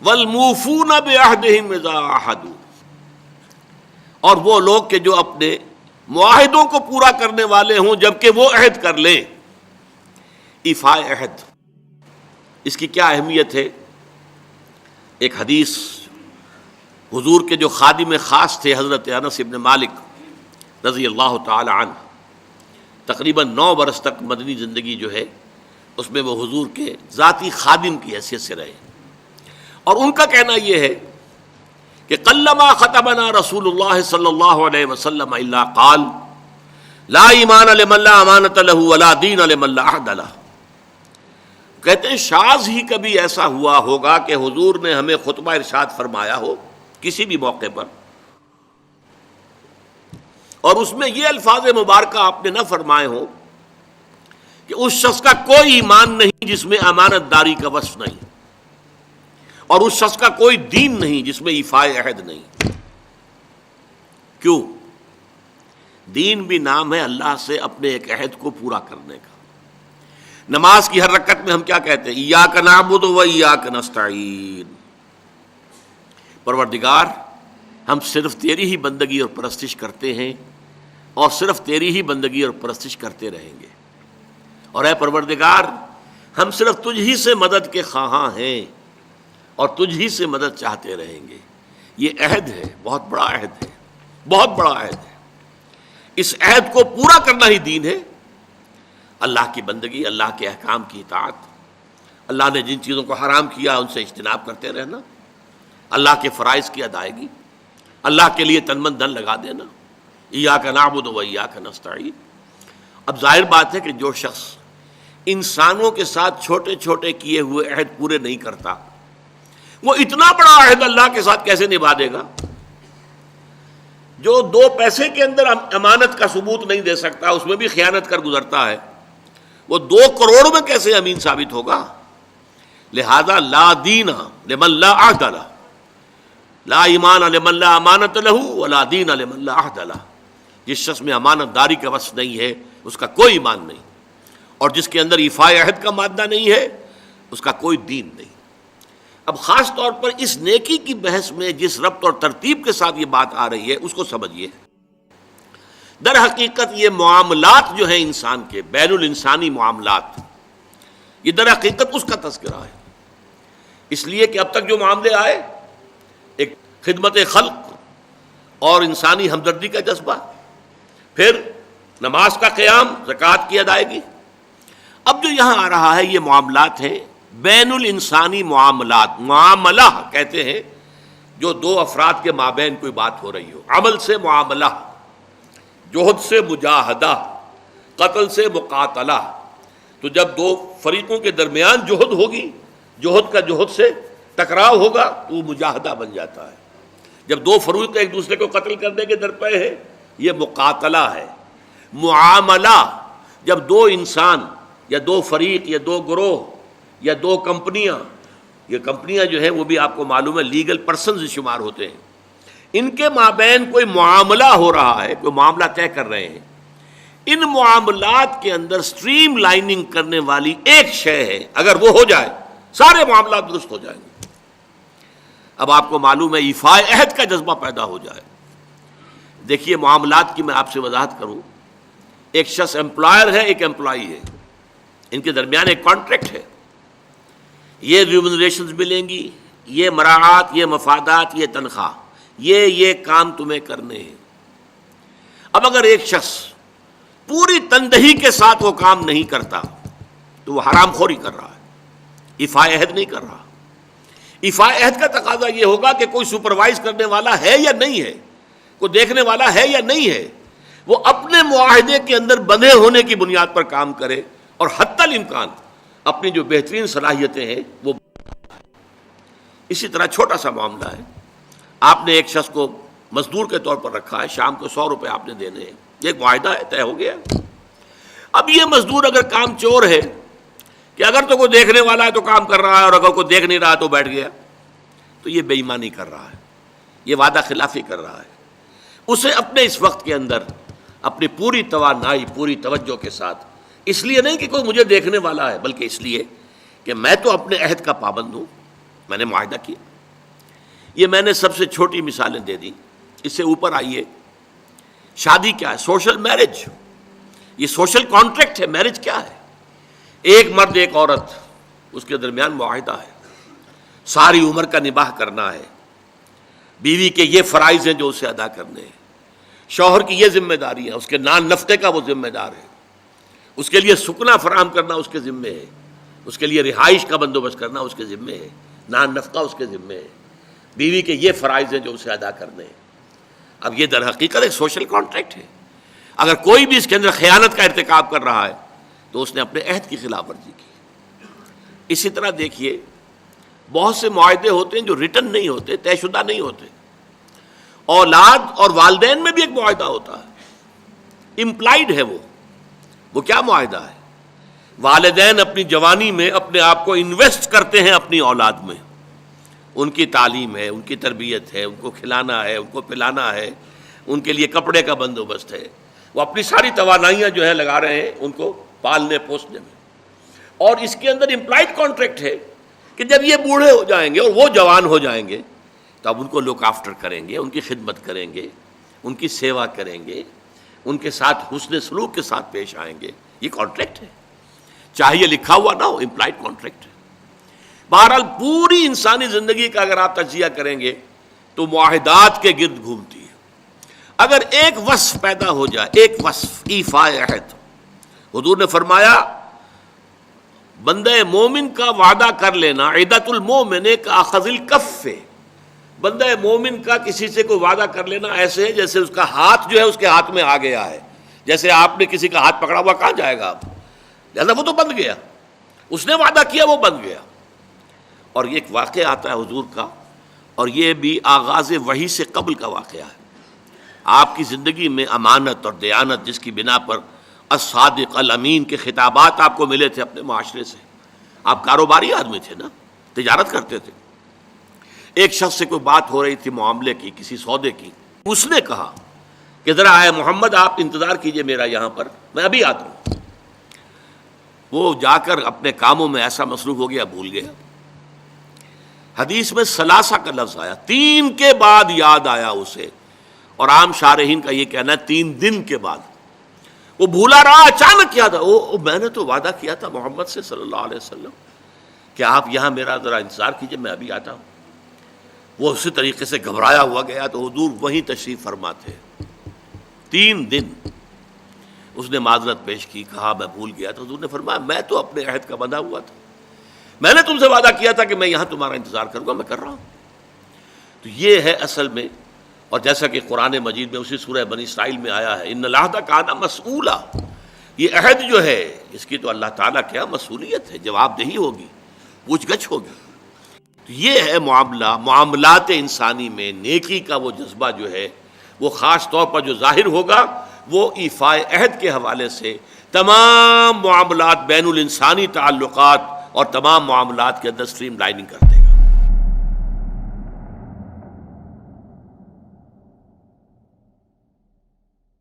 والموفون بعہدہم اذا عاہدوا، اور وہ لوگ کہ جو اپنے معاہدوں کو پورا کرنے والے ہوں جبکہ وہ عہد کر لیں۔ ایفاء عہد، اس کی کیا اہمیت ہے؟ ایک حدیث، حضور کے جو خادم خاص تھے حضرت انس بن مالک رضی اللہ تعالی عنہ، تقریباً 9 برس تک مدنی زندگی جو ہے اس میں وہ حضور کے ذاتی خادم کی حیثیت سے رہے، اور ان کا کہنا یہ ہے کہ قلما خطبنا رسول اللہ صلی اللہ علیہ وسلم الا قال لا ایمان لمن لا امانۃ له ولا دین لمن لا عہد له۔ کہتے ہیں شاذ ہی کبھی ایسا ہوا ہوگا کہ حضور نے ہمیں خطبہ ارشاد فرمایا ہو کسی بھی موقع پر، اور اس میں یہ الفاظ مبارکہ آپ نے نہ فرمائے ہوں کہ اس شخص کا کوئی ایمان نہیں جس میں امانت داری کا وصف نہیں، اور اس شخص کا کوئی دین نہیں جس میں ایفاء عہد نہیں۔ کیوں؟ دین بھی نام ہے اللہ سے اپنے ایک عہد کو پورا کرنے کا۔ نماز کی ہر رکعت میں ہم کیا کہتے ہیں؟ ایاک نعبد و ایاک نستعین، پروردگار ہم صرف تیری ہی بندگی اور پرستش کرتے ہیں، اور صرف تیری ہی بندگی اور پرستش کرتے رہیں گے، اور اے پروردگار ہم صرف تجھ ہی سے مدد کے خواہاں ہیں اور تجھ ہی سے مدد چاہتے رہیں گے۔ یہ عہد ہے، بہت بڑا عہد ہے، بہت بڑا عہد ہے۔ اس عہد کو پورا کرنا ہی دین ہے۔ اللہ کی بندگی، اللہ کے احکام کی اطاعت، اللہ نے جن چیزوں کو حرام کیا ان سے اجتناب کرتے رہنا، اللہ کے فرائض کی ادائیگی، اللہ کے لیے تن من دھن لگا دینا، ایاک نعبد و ایاک نستعین۔ اب ظاہر بات ہے کہ جو شخص انسانوں کے ساتھ چھوٹے چھوٹے کیے ہوئے عہد پورے نہیں کرتا، وہ اتنا بڑا عہد اللہ کے ساتھ کیسے نبھا دے گا؟ جو 2 پیسے کے اندر امانت کا ثبوت نہیں دے سکتا، اس میں بھی خیانت کر گزرتا ہے، وہ 2 کروڑ میں کیسے امین ثابت ہوگا؟ لہذا لا دین لمن لا عہد لہ، لا ایمان لمن لا امانت لہ ولا دین لمن لا عہد لہ۔ جس شخص میں امانت داری کا وصف نہیں ہے اس کا کوئی ایمان نہیں، اور جس کے اندر ایفاء عہد کا مادہ نہیں ہے اس کا کوئی دین نہیں۔ اب خاص طور پر اس نیکی کی بحث میں جس ربط اور ترتیب کے ساتھ یہ بات آ رہی ہے اس کو سمجھیے۔ در حقیقت یہ معاملات جو ہیں انسان کے، بین الانسانی معاملات، یہ در حقیقت اس کا تذکرہ ہے۔ اس لیے کہ اب تک جو معاملے آئے، ایک خدمت خلق اور انسانی ہمدردی کا جذبہ، پھر نماز کا قیام، زکوٰۃ کی ادائیگی، اب جو یہاں آ رہا ہے یہ معاملات ہیں بین الانسانی معاملات۔ معاملہ کہتے ہیں جو 2 افراد کے مابین کوئی بات ہو رہی ہو، عمل سے معاملہ، جوہد سے مجاہدہ، قتل سے مقاتلہ۔ تو جب 2 فریقوں کے درمیان جوہد ہوگی، جوہد کا جوہد سے ٹکراؤ ہوگا تو وہ مجاہدہ بن جاتا ہے۔ جب 2 فریق ایک دوسرے کو قتل کرنے کے درپے ہیں، یہ مقاتلہ ہے۔ معاملہ جب 2 انسان یا 2 فریق یا 2 گروہ یا 2 کمپنیاں، یہ کمپنیاں جو ہیں وہ بھی آپ کو معلوم ہے لیگل پرسنز شمار ہوتے ہیں، ان کے مابین کوئی معاملہ ہو رہا ہے، کوئی معاملہ طے کر رہے ہیں، ان معاملات کے اندر سٹریم لائننگ کرنے والی ایک شے ہے، اگر وہ ہو جائے سارے معاملات درست ہو جائیں گے۔ اب آپ کو معلوم ہے ایفاء عہد کا جذبہ پیدا ہو جائے۔ دیکھیے معاملات کی میں آپ سے وضاحت کروں، ایک شخص امپلائر ہے، ایک امپلائی ہے، ان کے درمیان ایک کانٹریکٹ ہے، یہ ریمونریشنز ملیں گی، یہ مراعات، یہ مفادات، یہ تنخواہ، یہ کام تمہیں کرنے ہیں۔ اب اگر ایک شخص پوری تندہی کے ساتھ وہ کام نہیں کرتا تو وہ حرام خوری کر رہا ہے، ایفاء عہد نہیں کر رہا۔ ایفاء عہد کا تقاضا یہ ہوگا کہ کوئی سپروائز کرنے والا ہے یا نہیں ہے، کوئی دیکھنے والا ہے یا نہیں ہے، وہ اپنے معاہدے کے اندر بندھے ہونے کی بنیاد پر کام کرے، اور حتی الامکان اپنی جو بہترین صلاحیتیں ہیں وہ۔ اسی طرح چھوٹا سا معاملہ ہے، آپ نے ایک شخص کو مزدور کے طور پر رکھا ہے، شام کو 100 روپے آپ نے دینے ہیں، یہ ایک معاہدہ ہے، طے ہو گیا۔ اب یہ مزدور اگر کام چور ہے کہ اگر تو کوئی دیکھنے والا ہے تو کام کر رہا ہے، اور اگر کوئی دیکھ نہیں رہا تو بیٹھ گیا، تو یہ بے ایمانی کر رہا ہے، یہ وعدہ خلافی کر رہا ہے۔ اسے اپنے اس وقت کے اندر اپنی پوری توانائی، پوری توجہ کے ساتھ، اس لیے نہیں کہ کوئی مجھے دیکھنے والا ہے، بلکہ اس لیے کہ میں تو اپنے عہد کا پابند ہوں، میں نے معاہدہ کیا. یہ میں نے سب سے چھوٹی مثالیں دے دی. اس سے اوپر آئیے, شادی کیا ہے؟ Social marriage. یہ سوشل کانٹریکٹ ہے. میرج کیا ہے؟ ایک مرد ایک عورت, اس کے درمیان معاہدہ ہے, ساری عمر کا نباہ کرنا ہے, بیوی کے یہ فرائض ہیں جو اسے ادا کرنے ہیں, شوہر کی یہ ذمہ داری ہے, اس کے نان نفقے کا وہ ذمہ دار ہے, اس کے لیے سکنا فراہم کرنا اس کے ذمے ہے, اس کے لیے رہائش کا بندوبست کرنا اس کے ذمے ہے, نان نفقہ اس کے ذمے ہے, بیوی کے یہ فرائض ہیں جو اسے ادا کرنے ہیں. اب یہ در حقیقت ایک سوشل کانٹریکٹ ہے. اگر کوئی بھی اس کے اندر خیانت کا ارتکاب کر رہا ہے تو اس نے اپنے عہد کی خلاف ورزی کی. اسی طرح دیکھیے, بہت سے معاہدے ہوتے ہیں جو ریٹن نہیں ہوتے, طے شدہ نہیں ہوتے. اولاد اور والدین میں بھی ایک معاہدہ ہوتا ہے, امپلائڈ ہے وہ کیا معاہدہ ہے؟ والدین اپنی جوانی میں اپنے آپ کو انویسٹ کرتے ہیں اپنی اولاد میں, ان کی تعلیم ہے, ان کی تربیت ہے, ان کو کھلانا ہے, ان کو پلانا ہے, ان کے لیے کپڑے کا بندوبست ہے, وہ اپنی ساری توانائیاں جو ہے لگا رہے ہیں ان کو پالنے پوسنے میں. اور اس کے اندر امپلائڈ کانٹریکٹ ہے کہ جب یہ بوڑھے ہو جائیں گے اور وہ جوان ہو جائیں گے تو اب ان کو لک آفٹر کریں گے, ان کی خدمت کریں گے, ان کی سیوا کریں گے, ان کے ساتھ حسن سلوک کے ساتھ پیش آئیں گے. یہ کانٹریکٹ ہے, چاہے یہ لکھا ہوا نہ ہو, امپلائڈ کانٹریکٹ ہے. بہرحال پوری انسانی زندگی کا اگر آپ تجزیہ کریں گے تو معاہدات کے گرد گھومتی ہے. اگر ایک وصف پیدا ہو جائے, ایک وصف ایفاء عہد, حضور نے فرمایا بندہ مومن کا وعدہ کر لینا عدت المومن کا اخذ الکف, بندہ مومن کا کسی سے کوئی وعدہ کر لینا ایسے ہے جیسے اس کا ہاتھ جو ہے اس کے ہاتھ میں آ گیا ہے. جیسے آپ نے کسی کا ہاتھ پکڑا ہوا, کہاں جائے گا آپ؟ لہذا وہ تو بند گیا, اس نے وعدہ کیا وہ بند گیا. اور یہ ایک واقعہ آتا ہے حضور کا, اور یہ بھی آغاز وحی سے قبل کا واقعہ ہے. آپ کی زندگی میں امانت اور دیانت جس کی بنا پر الصادق الامین کے خطابات آپ کو ملے تھے اپنے معاشرے سے. آپ کاروباری آدمی تھے نا, تجارت کرتے تھے. ایک شخص سے کوئی بات ہو رہی تھی معاملے کی, کسی سودے کی. اس نے کہا کہ ذرا آئے محمد آپ انتظار کیجئے میرا یہاں پر, میں ابھی آتا ہوں. وہ جا کر اپنے کاموں میں ایسا مصروف ہو گیا, بھول گیا. حدیث میں ثلاثہ کا لفظ آیا, 3 کے بعد یاد آیا اسے, اور عام شارحین کا یہ کہنا ہے 3 دن کے بعد. وہ بھولا رہا, اچانک یاد آیا, میں نے تو وعدہ کیا تھا محمد سے صلی اللہ علیہ وسلم کہ آپ یہاں میرا ذرا انتظار کیجئے, میں ابھی آتا ہوں. وہ اسی طریقے سے گھبرایا ہوا گیا تو حضور وہیں تشریف فرما تھے. 3 دن اس نے معذرت پیش کی, کہا میں بھول گیا. تو حضور نے فرمایا میں تو اپنے عہد کا بندھا ہوا تھا, میں نے تم سے وعدہ کیا تھا کہ میں یہاں تمہارا انتظار کروں گا, میں کر رہا ہوں. تو یہ ہے اصل میں, اور جیسا کہ قرآن مجید میں اسی سورہ بنی اسرائیل میں آیا ہے, ان العہد کان مسئولا, یہ عہد جو ہے اس کی تو اللہ تعالیٰ کیا مسئولیت ہے, جواب دہی ہوگی, پوچھ گچھ ہوگی. تو یہ ہے معاملہ. معاملات انسانی میں نیکی کا وہ جذبہ جو ہے وہ خاص طور پر جو ظاہر ہوگا وہ ایفاء عہد کے حوالے سے تمام معاملات بین الانسانی تعلقات اور تمام معاملات کے اندر سٹریم لائننگ کرتے ہیں.